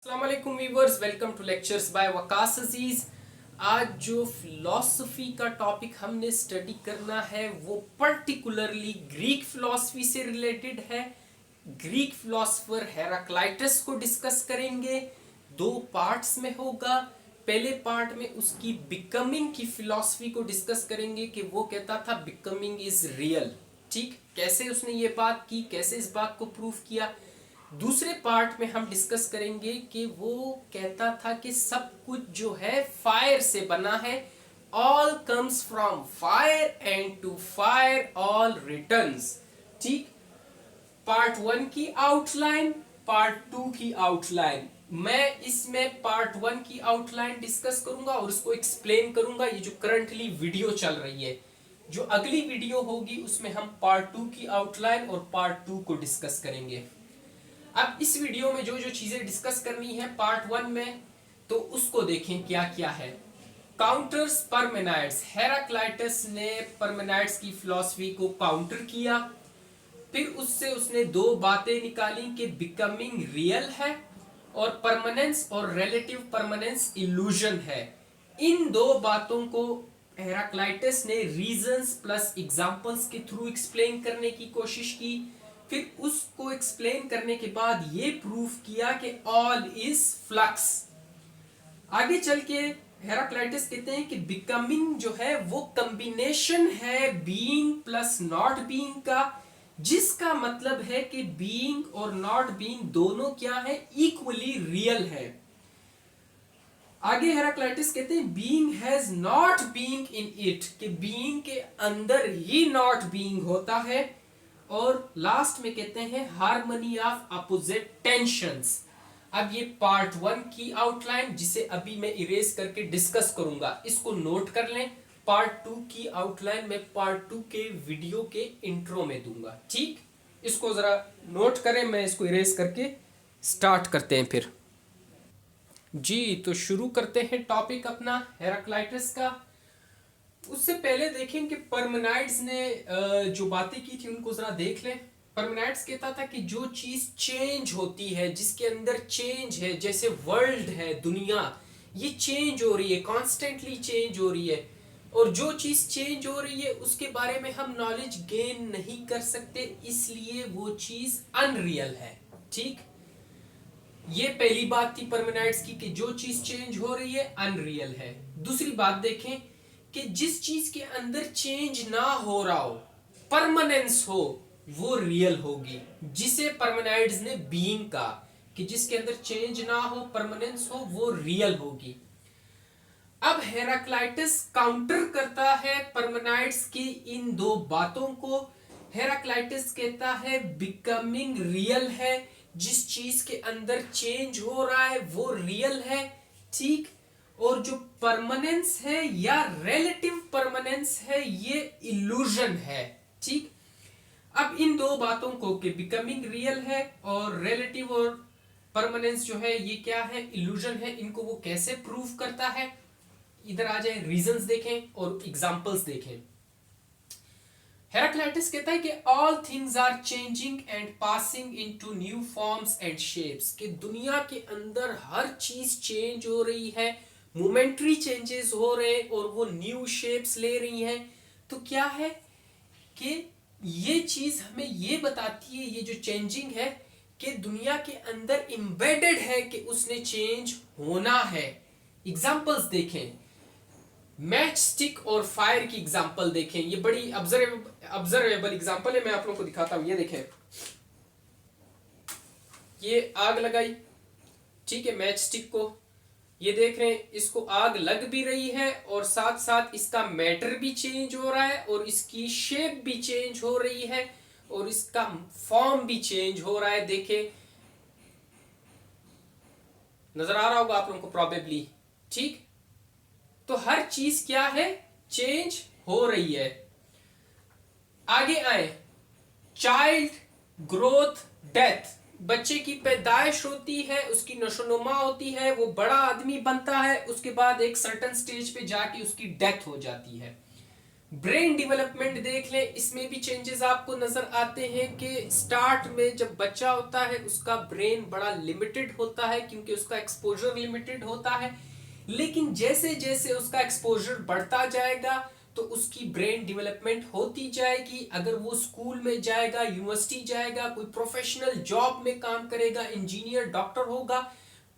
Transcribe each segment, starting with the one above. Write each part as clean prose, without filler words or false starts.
अस्सलाम वालेकुम viewers, welcome to lectures by Waqas Aziz. आज जो फिलॉसफी का टॉपिक हमने स्टडी करना है वो पर्टिकुलरली ग्रीक फिलॉसफी से रिलेटेड है। ग्रीक फिलॉसफर हेराक्लाइटस को डिस्कस करेंगे। दो पार्ट्स में होगा। पहले पार्ट में उसकी बिकमिंग की फिलॉसफी को डिस्कस करेंगे कि वो कहता था बिकमिंग इज रियल। ठीक, कैसे उसने ये बात की, कैसे इस बात को प्रूव किया। दूसरे पार्ट में हम डिस्कस करेंगे कि वो कहता था कि सब कुछ जो है फायर से बना है। All comes from fire and to fire all returns. ठीक, पार्ट 1 की आउटलाइन, पार्ट 2 की आउटलाइन। मैं इसमें पार्ट 1 की आउटलाइन डिस्कस करूंगा और उसको एक्सप्लेन करूंगा। ये जो करंटली वीडियो चल रही है, जो अगली वीडियो होगी उसमें हम पार्ट 2 की आउटलाइन और पार्ट 2 को डिस्कस करेंगे। अब इस वीडियो में जो जो चीजें डिस्कस करनी है पार्ट 1 में, तो उसको देखें क्या क्या है। काउंटर्स परमेनाइड्स, हेराक्लाइटस ने परमेनाइड्स की फिलॉसफी को काउंटर किया। फिर उससे उसने दो बातें निकाली कि बिकमिंग रियल है और परमानेंस और रिलेटिव परमानेंस इल्यूजन है। इन दो बातों को हेराक्लाइटस ने रीजंस प्लस एग्जांपल्स के थ्रू एक्सप्लेन करने की कोशिश की। फिर उसको एक्सप्लेन करने के बाद ये प्रूफ किया कि ऑल इज फ्लक्स। आगे चल के हेराक्लाइटस कहते हैं कि बिकमिंग जो है वो कॉम्बिनेशन है बीइंग प्लस नॉट बीइंग का, जिसका मतलब है कि बीइंग और नॉट बीइंग दोनों क्या है, इक्वली रियल है। आगे हेराक्लाइटस कहते हैं being has not being in it, कि बीइंग के अंदर ही नॉट बीइंग होता है। और लास्ट में कहते हैं हार्मनी ऑफ अपोजिट टेंशंस। अब ये पार्ट 1 की आउटलाइन, जिसे अभी मैं इरेज करके डिस्कस करूंगा, इसको नोट कर लें। पार्ट 2 की आउटलाइन मैं पार्ट 2 के वीडियो के इंट्रो में दूंगा। ठीक, इसको जरा नोट करें। मैं इसको इरेज करके स्टार्ट करते हैं फिर जी। तो शुरू करते हैं टॉपिक अपना हेराक्लाइटस का। उससे पहले देखें कि परमेनाइड्स ने जो बातें की थी उनको जरा देख लें। परमेनाइड्स कहता था कि जो चीज चेंज होती है, जिसके अंदर चेंज है, जैसे वर्ल्ड है, दुनिया, ये चेंज हो रही है, कॉन्स्टेंटली चेंज हो रही है। और जो चीज चेंज हो रही है उसके बारे में हम नॉलेज गेन नहीं कर सकते, इसलिए वो चीज अनरियल है। ठीक, ये पहली बात थी परमेनाइड्स की कि जो चीज चेंज हो रही है अनरियल है। दूसरी बात देखें कि जिस चीज के अंदर चेंज ना हो रहा हो, परमानेंस हो, वो रियल होगी, जिसे परमानेंट्स ने बीइंग कहा कि जिसके अंदर चेंज ना हो, परमानेंस हो, वो रियल होगी। अब हेराक्लाइटस काउंटर करता है परमानेंट्स की इन दो बातों को। हेराक्लाइटस कहता है बिकमिंग रियल है, जिस चीज के अंदर चेंज हो रहा है वो रियल है। ठीक, और जो परमानेंस है या रिलेटिव परमानेंस है ये इल्यूजन है। ठीक, अब इन दो बातों को कि बिकमिंग रियल है और रिलेटिव और परमानेंस जो है ये क्या है, इल्यूजन है, इनको वो कैसे प्रूव करता है। इधर आ जाए, रीजंस देखें और एग्जांपल्स देखें। हेराक्लाइटस कहता है कि all things are changing and passing into new forms and shapes, कि दुनिया के अंदर हर चीज चेंज हो रही है, मोमेंटरी चेंजेस हो रहे हैं और वो न्यू शेप्स ले रही हैं। तो क्या है कि ये चीज हमें ये बताती है, ये जो चेंजिंग है, कि दुनिया के अंदर एम्बेडेड है कि उसने चेंज होना है। एग्जांपल्स देखें, मैच स्टिक और फायर की एग्जांपल देखें। ये बड़ी ऑब्जर्वेबल एग्जांपल है, मैं आप लोगों को दिखाता हूं। ये देखें, ये आग लगाई, ठीक है, मैच स्टिक को, ये देख रहे हैं, इसको आग लग भी रही है और साथ साथ इसका मैटर भी चेंज हो रहा है और इसकी शेप भी चेंज हो रही है और इसका फॉर्म भी चेंज हो रहा है। देखें, नजर आ रहा होगा आप लोगों को प्रोबेबली। ठीक, तो हर चीज क्या है, चेंज हो रही है। आगे आए, चाइल्ड ग्रोथ डेथ, बच्चे की पैदाइश होती है, उसकी नशोनुमा होती है, वो बड़ा आदमी बनता है, उसके बाद एक सर्टेन स्टेज पे जाके उसकी डेथ हो जाती है। ब्रेन डेवलपमेंट देख लें, इसमें भी चेंजेस आपको नजर आते हैं कि स्टार्ट में जब बच्चा होता है उसका ब्रेन बड़ा लिमिटेड होता है क्योंकि उसका एक्सपोजर लिमिटेड होता है, लेकिन जैसे जैसे उसका एक्सपोजर बढ़ता जाएगा तो उसकी ब्रेन डेवलपमेंट होती जाएगी। अगर वो स्कूल में जाएगा, यूनिवर्सिटी जाएगा, कोई प्रोफेशनल जॉब में काम करेगा, इंजीनियर, डॉक्टर होगा,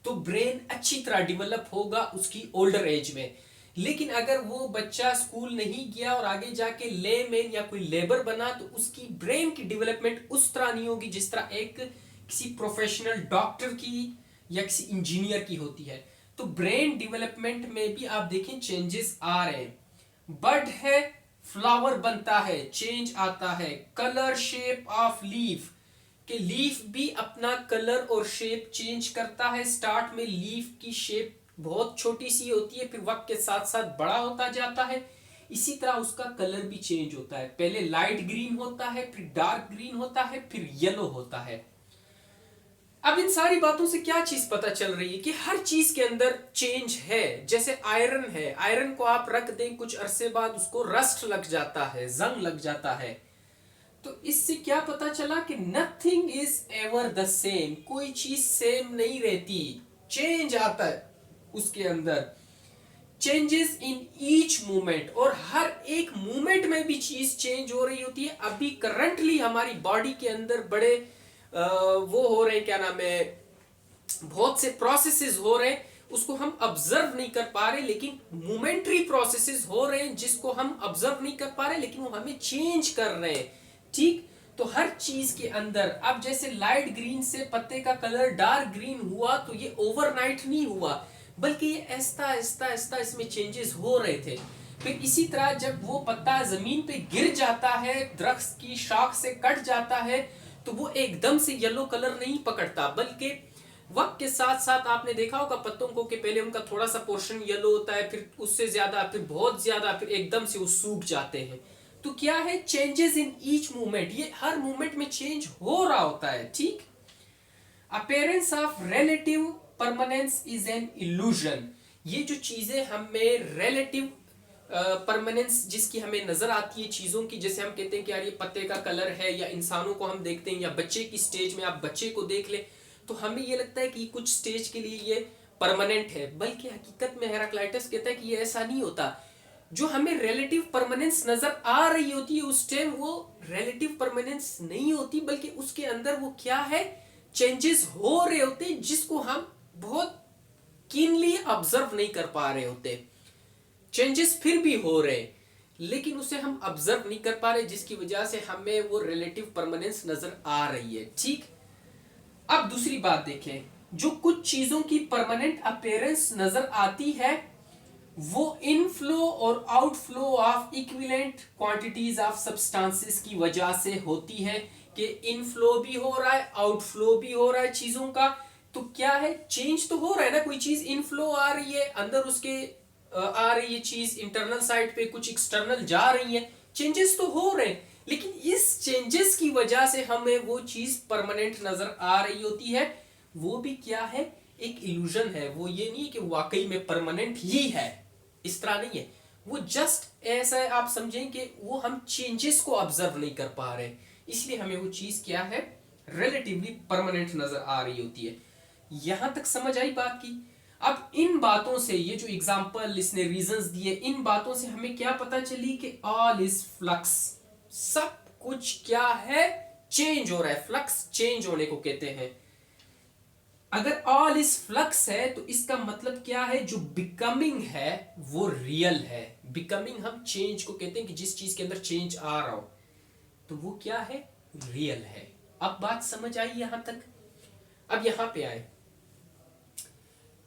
तो ब्रेन अच्छी तरह डेवलप होगा उसकी ओल्डर एज में। लेकिन अगर वो बच्चा स्कूल नहीं गया और आगे जाके लेमैन या कोई लेबर बना तो उसकी ब्रेन की डेवलपमेंट उस तरह नहीं होगी जिस तरह एक किसी प्रोफेशनल डॉक्टर की या किसी इंजीनियर की होती है। तो ब्रेन डेवलपमेंट में भी आप देखें चेंजेस आ रहे हैं। बड है, फ्लावर बनता है, चेंज आता है। कलर शेप ऑफ लीफ, कि लीफ भी अपना कलर और शेप चेंज करता है। स्टार्ट में लीफ की शेप बहुत छोटी सी होती है, फिर वक्त के साथ साथ बड़ा होता जाता है। इसी तरह उसका कलर भी चेंज होता है, पहले लाइट ग्रीन होता है, फिर डार्क ग्रीन होता है, फिर येलो होता है। अब इन सारी बातों से क्या चीज पता चल रही है कि हर चीज के अंदर चेंज है। जैसे आयरन है, आयरन को आप रख दें कुछ अरसे बाद उसको रस्ट लग जाता है, जंग लग जाता है। तो इससे क्या पता चला कि nothing is ever the same, कोई चीज सेम नहीं रहती, चेंज आता है उसके अंदर। चेंजेस इन ईच मूवमेंट, और हर एक मूवमेंट में भी चीज चेंज हो रही होती है। अभी करंटली हमारी बॉडी के अंदर बड़े वो हो रहे हैं, क्या नाम है, बहुत से प्रोसेसेस हो रहे हैं, उसको हम ऑब्जर्व नहीं कर पा रहे, लेकिन मोमेंट्री प्रोसेसेस हो रहे हैं जिसको हम ऑब्जर्व नहीं कर पा रहे, लेकिन वो हमें चेंज कर रहे हैं। ठीक, तो हर चीज के अंदर अब जैसे लाइट ग्रीन से पत्ते का कलर डार्क ग्रीन हुआ तो ये ओवरनाइट नहीं हुआ, बल्कि ये ऐसा ऐसा ऐसा इसमें चेंजेस हो रहे थे। फिर इसी तरह जब वो पत्ता जमीन पे गिर जाता है, दरख्त की शाख से कट जाता है, तो वो एकदम से येलो कलर नहीं पकड़ता, बल्कि वक्त के साथ साथ आपने देखा होगा पत्तों को कि पहले उनका थोड़ा सा पोर्शन येलो होता है, फिर उससे ज्यादा, फिर बहुत ज्यादा, फिर एकदम से वो सूख जाते हैं। तो क्या है, चेंजेस इन ईच मूवमेंट, ये हर मूवमेंट में चेंज हो रहा होता है। ठीक, appearance of relative permanence is an illusion, ये जो चीजें हमें रिलेटिव परमानेंस जिसकी हमें नजर आती है चीजों की, जैसे हम कहते हैं कि यार ये पत्ते का कलर है, या इंसानों को हम देखते हैं, या बच्चे की स्टेज में आप बच्चे को देख ले तो हमें ये लगता है कि कुछ स्टेज के लिए ये परमानेंट है, बल्कि हकीकत में हेराक्लाइटस कहता है कि ये ऐसा नहीं होता। जो हमें रिलेटिव परमानेंस नजर आ रही होती है उस टाइम वो रिलेटिव परमानेंस नहीं होती, बल्कि उसके अंदर वो क्या है, चेंजेस हो रहे होते हैं जिसको हम बहुत कीनली ऑब्जर्व नहीं कर पा रहे होते। चेंजेस फिर भी हो रहे लेकिन उसे हम ऑब्जर्व नहीं कर पा रहे, जिसकी वजह से हमें वो रिलेटिव परमानेंस नजर आ रही है। ठीक, अब दूसरी बात देखें, जो कुछ चीजों की परमानेंट अपीयरेंस नजर आती है वो इनफ्लो और outflow of equivalent quantities of substances की वजह से होती है, कि इनफ्लो भी हो रहा है, आउटफ्लो भी हो रहा है चीजों का। तो क्या है, चेंज तो हो रहा है ना, कोई चीज इनफ्लो आ रही है, अंदर उसके आ रही है चीज इंटरनल साइड पे, कुछ एक्सटर्नल जा रही है, चेंजेस तो हो रहे हैं, लेकिन इस चेंजेस की वजह से हमें वो चीज परमानेंट नजर आ रही होती है। वो भी क्या है, एक इल्यूजन है, वो ये नहीं कि वाकई में परमानेंट ही है, इस तरह नहीं है। वो जस्ट ऐसा आप समझें कि वो हम चेंजेस को ऑब्जर्व नहीं कर पा रहे, इसलिए हमें वो चीज क्या है, रिलेटिवली परमानेंट नजर आ रही होती है। यहां तक समझ आई बात की। अब इन बातों से, ये जो एग्जांपल इसने रीजंस दिए, इन बातों से हमें क्या पता चली कि ऑल इज फ्लक्स, सब कुछ क्या है, चेंज हो रहा है, फ्लक्स चेंज होने को कहते हैं। अगर ऑल इज फ्लक्स है तो इसका मतलब क्या है, जो बिकमिंग है वो रियल है। बिकमिंग हम चेंज को कहते हैं कि जिस चीज के अंदर चेंज आ रहा हो, तो वो क्या है, रियल है। अब बात समझ आई यहां तक। अब यहां पे आए,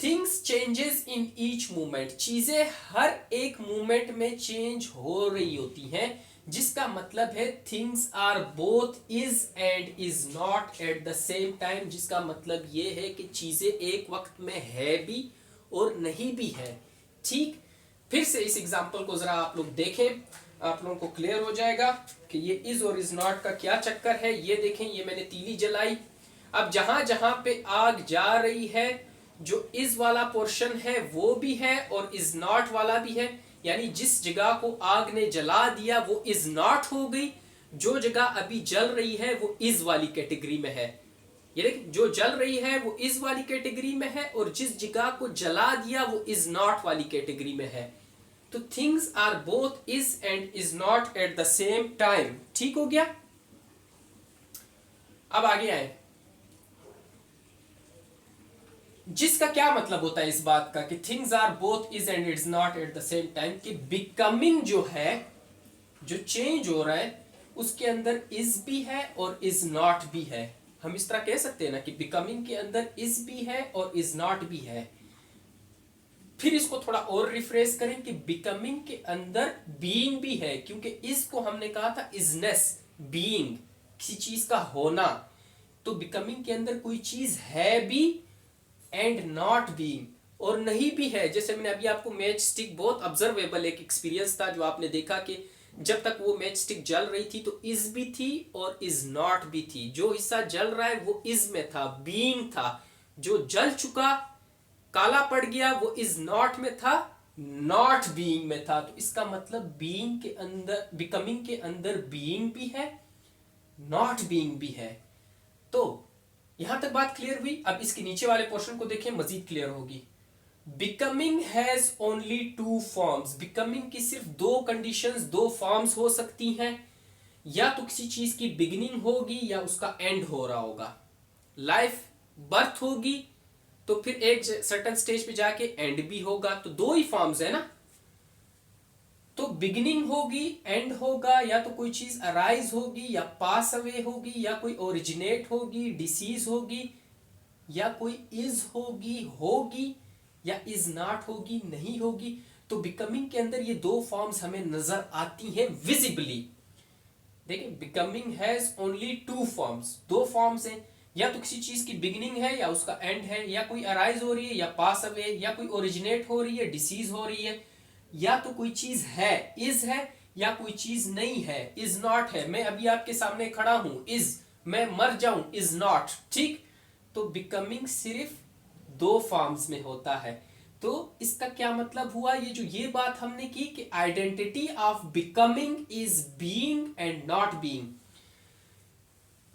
things changes in each movement, चीजें हर एक मूवमेंट में चेंज हो रही होती हैं, जिसका मतलब है things are both is and is not at the same time, जिसका मतलब ये है कि चीजें एक वक्त में है भी और नहीं भी है। ठीक, फिर से इस एग्जांपल को जरा आप लोग देखें, आप लोगों को क्लियर हो जाएगा कि ये इज और इज नॉट का क्या चक्कर है। ये देखें, ये मैंने तीली जलाई, अब जहां जहां पे आग जा रही है, जो इज वाला पोर्शन है वो भी है और इज नॉट वाला भी है। यानी जिस जगह को आग ने जला दिया वो इज नॉट हो गई, जो जगह अभी जल रही है वो इज वाली कैटेगरी में है। ये देखिए, जो जल रही है वो इज वाली कैटेगरी में है और जिस जगह को जला दिया वो इज नॉट वाली कैटेगरी में है। तो things are both is and is not at the same time. ठीक हो गया। अब आगे आए, जिसका क्या मतलब होता है इस बात का कि things are both is and is not at the same time, कि बिकमिंग जो है, जो चेंज हो रहा है उसके अंदर इज भी है और इज नॉट भी है। हम इस तरह कह सकते हैं ना कि बिकमिंग के अंदर इज भी है और इज नॉट भी है। फिर इसको थोड़ा और रिफ्रेश करें कि बिकमिंग के अंदर बीइंग भी है, क्योंकि इज को हमने कहा था इजनेस, बीइंग, किसी चीज का होना। तो बिकमिंग के अंदर कोई चीज है भी एंड नॉट बीइंग, और नहीं भी है। जैसे मैंने अभी आपको मैच स्टिक, बहुत ऑब्जर्वेबल एक एक्सपीरियंस था जो आपने देखा कि जब तक वो मैच स्टिक जल रही थी तो इज भी थी और इज नॉट भी थी। जो हिस्सा जल रहा है वो इज में था, बीइंग था। जो जल चुका, काला पड़ गया, वो इज नॉट में था, नॉट बीइंग में था। तो इसका मतलब बीइंग के अंदर, बिकमिंग के अंदर बीइंग भी है, नॉट बीइंग भी है। तो यहां तक बात क्लियर हुई। अब इसके नीचे वाले पोर्शन को देखें, मजीद क्लियर होगी। Becoming has only two forms, becoming की सिर्फ दो कंडीशंस, दो फॉर्म्स हो सकती हैं। या तो किसी चीज की बिगिनिंग होगी या उसका एंड हो रहा होगा। लाइफ बर्थ होगी तो फिर एक सर्टेन स्टेज पे जाके एंड भी होगा, तो दो ही फॉर्म्स है ना। तो बिगिनिंग होगी, एंड होगा, या तो कोई चीज अराइज होगी या पास अवे होगी, या कोई ओरिजिनेट होगी, डिसीज होगी, या कोई इज होगी, होगी, या इज नॉट होगी, नहीं होगी। तो बिकमिंग के अंदर ये दो फॉर्म्स हमें नजर आती हैं विजिबली। देखिए, becoming has only two forms, दो फॉर्म्स हैं। या तो किसी चीज की बिगिनिंग है या उसका एंड है, या कोई अराइज हो रही है या पास अवे, या कोई ओरिजिनेट हो रही है, डिसीज हो रही है, या तो कोई चीज है, इज है, या कोई चीज नहीं है, इज नॉट है। मैं अभी आपके सामने खड़ा हूं, इज, मैं मर जाऊं, इज नॉट। ठीक। तो बिकमिंग सिर्फ दो फॉर्म्स में होता है। तो इसका क्या मतलब हुआ, ये बात हमने की कि identity of becoming is being and not being.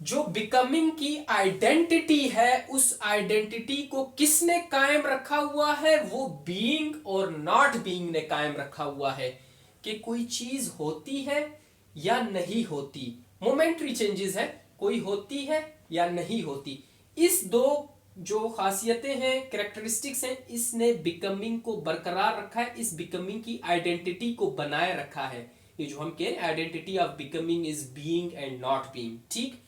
जो बिकमिंग की आइडेंटिटी है, उस आइडेंटिटी को किसने कायम रखा हुआ है, वो बीइंग और नॉट बीइंग ने कायम रखा हुआ है। कि कोई चीज होती है या नहीं होती, मोमेंटरी चेंजेस है, कोई होती है या नहीं होती। इस दो जो खासियतें हैं, कैरेक्टरिस्टिक्स हैं, इसने बिकमिंग को बरकरार रखा है, इस बिकमिंग की आइडेंटिटी को बनाए रखा है। ये जो हम कह रहे हैं, identity of becoming is being and not being. ठीक।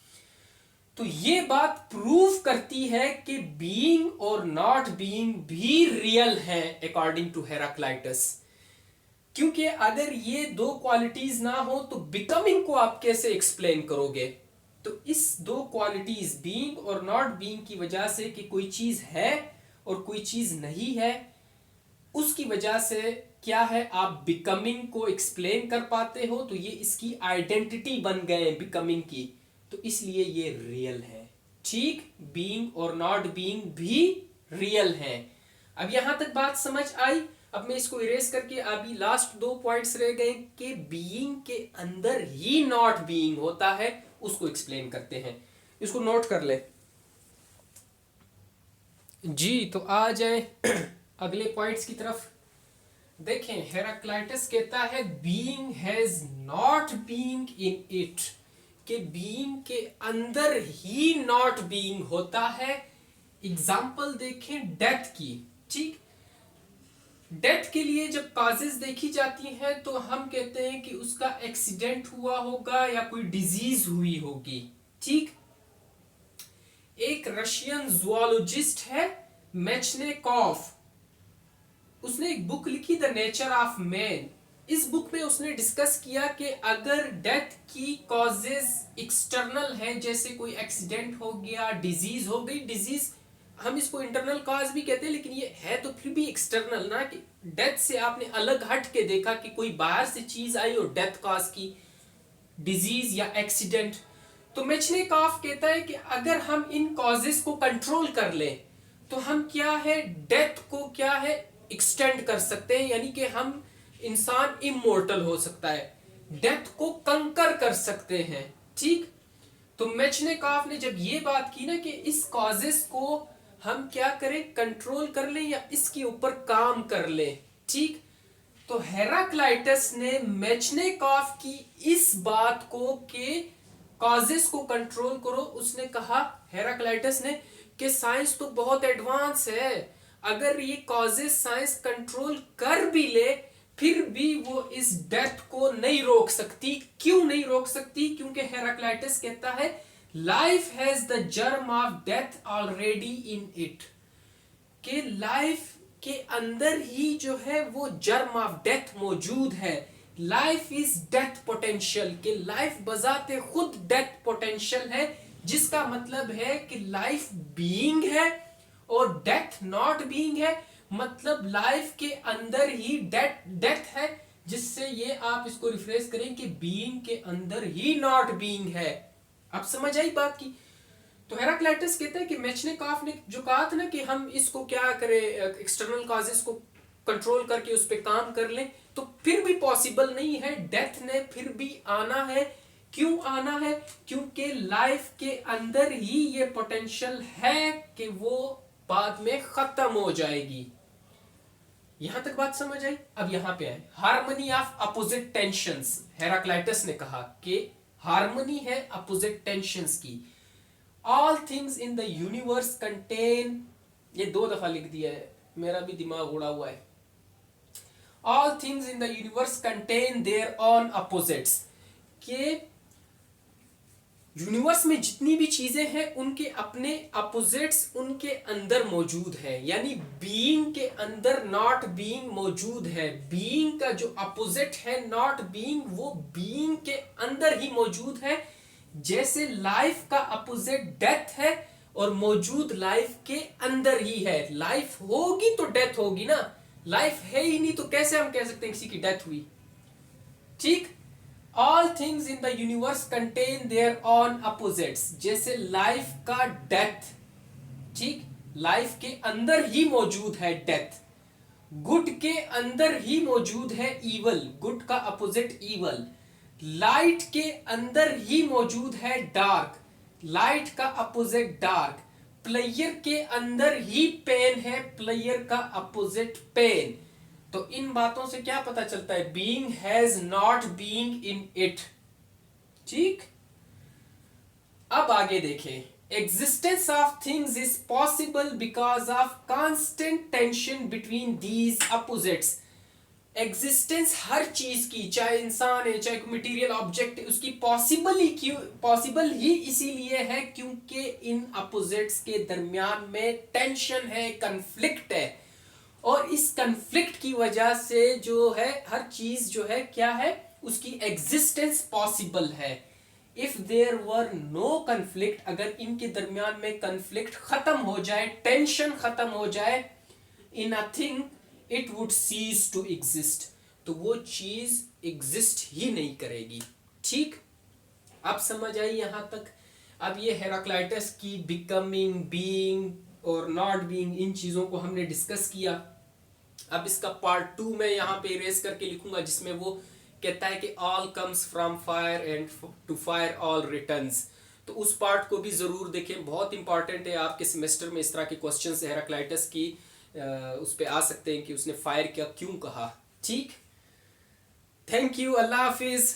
तो ये बात प्रूव करती है कि बीइंग और नॉट बीइंग भी रियल है अकॉर्डिंग टू हेराक्लाइटस। क्योंकि अगर ये दो क्वालिटीज ना हो तो बिकमिंग को आप कैसे एक्सप्लेन करोगे। तो इस दो क्वालिटीज बीइंग और नॉट बीइंग की वजह से कि कोई चीज है और कोई चीज नहीं है, उसकी वजह से क्या है, आप बिकमिंग को एक्सप्लेन कर पाते हो। तो ये इसकी आइडेंटिटी बन गए बिकमिंग की, तो इसलिए ये रियल है। ठीक। बीइंग और नॉट बीइंग भी रियल है। अब यहां तक बात समझ आई। अब मैं इसको इरेज करके अभी लास्ट दो पॉइंट्स रह गए कि बीइंग के अंदर ही नॉट बीइंग होता है, उसको एक्सप्लेन करते हैं। इसको नोट कर ले जी। तो आ जाए अगले पॉइंट्स की तरफ। देखें, हेराक्लाइटस कहता है being has not being in it, कि बीइंग के अंदर ही नॉट बीइंग होता है। एग्जाम्पल देखें डेथ की। ठीक। डेथ के लिए जब काजेस देखी जाती हैं तो हम कहते हैं कि उसका एक्सीडेंट हुआ होगा या कोई डिजीज हुई होगी। ठीक। एक रशियन जूलॉजिस्ट है मेचनेकॉफ, उसने एक बुक लिखी द नेचर ऑफ मैन। इस बुक में उसने डिस्कस किया कि अगर डेथ की कॉजेज एक्सटर्नल हैं, जैसे कोई एक्सीडेंट हो गया, डिजीज हो गई, डिजीज हम इसको इंटरनल कॉज भी कहते हैं, लेकिन ये है तो फिर भी एक्सटर्नल ना, कि डेथ से आपने अलग हट के देखा कि कोई बाहर से चीज आई और डेथ कॉज की, डिजीज या एक्सीडेंट। तो मेचनेकॉफ कहता है कि अगर हम इन कॉजेस को कंट्रोल कर लें तो हम क्या है, डेथ को क्या है, एक्सटेंड कर सकते हैं। यानी कि हम इंसान इमोर्टल हो सकता है, डेथ को कंकर कर सकते हैं। ठीक, तो मेचनेकॉफ ने जब ये बात की ना कि इस कॉजेस को हम क्या करें, कंट्रोल कर लें या इसके ऊपर काम कर लें। ठीक, तो हेराक्लाइटस ने मेचनेकॉफ की इस बात को कि कॉजेस को कंट्रोल करो, उसने कहा हेराक्लाइटस ने कि साइंस तो बहुत एडवांस है, अगर ये कॉजेस साइंस कंट्रोल कर भी ले फिर भी वो इस डेथ को नहीं रोक सकती। क्यों नहीं रोक सकती? क्योंकि हेराक्लाइटस कहता है life has the germ of death already in it, कि लाइफ के अंदर ही जो है वो जर्म ऑफ डेथ मौजूद है। लाइफ इज डेथ पोटेंशियल, कि लाइफ बजाते खुद डेथ पोटेंशियल है, जिसका मतलब है कि लाइफ बीइंग है और डेथ नॉट बीइंग है। मतलब लाइफ के अंदर ही डेथ है, जिससे ये आप इसको रिफ्रेश करें कि बीइंग के अंदर ही नॉट बीइंग है। अब समझ आई बात की? तो हेराक्लाइटस कहता है कि मेचनेकॉफ ने जो कहा था ना कि हम इसको क्या करें, एक्सटर्नल कॉजेस को कंट्रोल करके उस पर काम कर लें, तो फिर भी पॉसिबल नहीं है, डेथ ने फिर भी आना है। क्यों आना है? क्योंकि लाइफ के अंदर ही ये पोटेंशियल है कि वो बाद में खत्म हो जाएगी। यहां तक बात समझ आई? अब यहां पे है harmony of opposite tensions. Heraclitus ने कहा कि हार्मनी है अपोजिट टेंशंस की। All things in the universe contain, ये 2 दफा लिख दिया है, मेरा भी दिमाग उड़ा हुआ है। All things in the universe contain their own opposites, के यूनिवर्स में जितनी भी चीजें हैं उनके अपने अपोजिट्स उनके अंदर मौजूद है। यानी बीइंग के अंदर नॉट बीइंग मौजूद है। बीइंग का जो अपोजिट है नॉट बीइंग, वो बीइंग के अंदर ही मौजूद है। जैसे लाइफ का अपोजिट डेथ है और मौजूद लाइफ के अंदर ही है। लाइफ होगी तो डेथ होगी ना, लाइफ है ही नहीं तो कैसे हम कह सकते हैं किसी की डेथ हुई? ठीक, all things in the universe contain their own opposites, जैसे लाइफ का डेथ, ठीक, लाइफ के अंदर ही मौजूद है डेथ। गुड के अंदर ही मौजूद है ईवल, गुड का अपोजिट ईवल। लाइट के अंदर ही मौजूद है डार्क, लाइट का अपोजिट डार्क। प्लेयर के अंदर ही पेन है, प्लेयर का अपोजिट पेन। तो इन बातों से क्या पता चलता है? Being has not being in it. ठीक, अब आगे देखें। Existence of things is possible because of constant tension between these opposites. Existence हर चीज की, चाहे इंसान है चाहे कोई मटेरियल ऑब्जेक्ट है, उसकी पॉसिबल ही इसीलिए है क्योंकि इन अपोजिट्स के दरमियान में टेंशन है, कन्फ्लिक्ट है। और इस कन्फ्लिक्ट की वजह से जो है हर चीज जो है क्या है, उसकी एग्जिस्टेंस पॉसिबल है। If there were no conflict, अगर इनके दरमियान में कन्फ्लिक्ट खत्म हो जाए, टेंशन खत्म हो जाए in a thing, it would cease to exist, तो वो चीज एग्जिस्ट ही नहीं करेगी। ठीक, अब समझ आई यहां तक? अब ये हेराक्लाइटस की बिकमिंग, बीइंग और नॉट बीइंग, इन चीजों को हमने डिस्कस किया। अब इसका पार्ट 2 मैं यहाँ पे इरेज करके लिखूंगा, जिसमें वो कहता है कि all comes from fire and to fire all returns. तो उस पार्ट को भी जरूर देखें, बहुत इंपॉर्टेंट है। आपके सेमेस्टर में इस तरह के क्वेश्चंस हेराक्लाइटस की उस पे आ सकते हैं कि उसने फायर क्या क्यों कहा। ठीक, थैंक यू, अल्लाह हाफिज।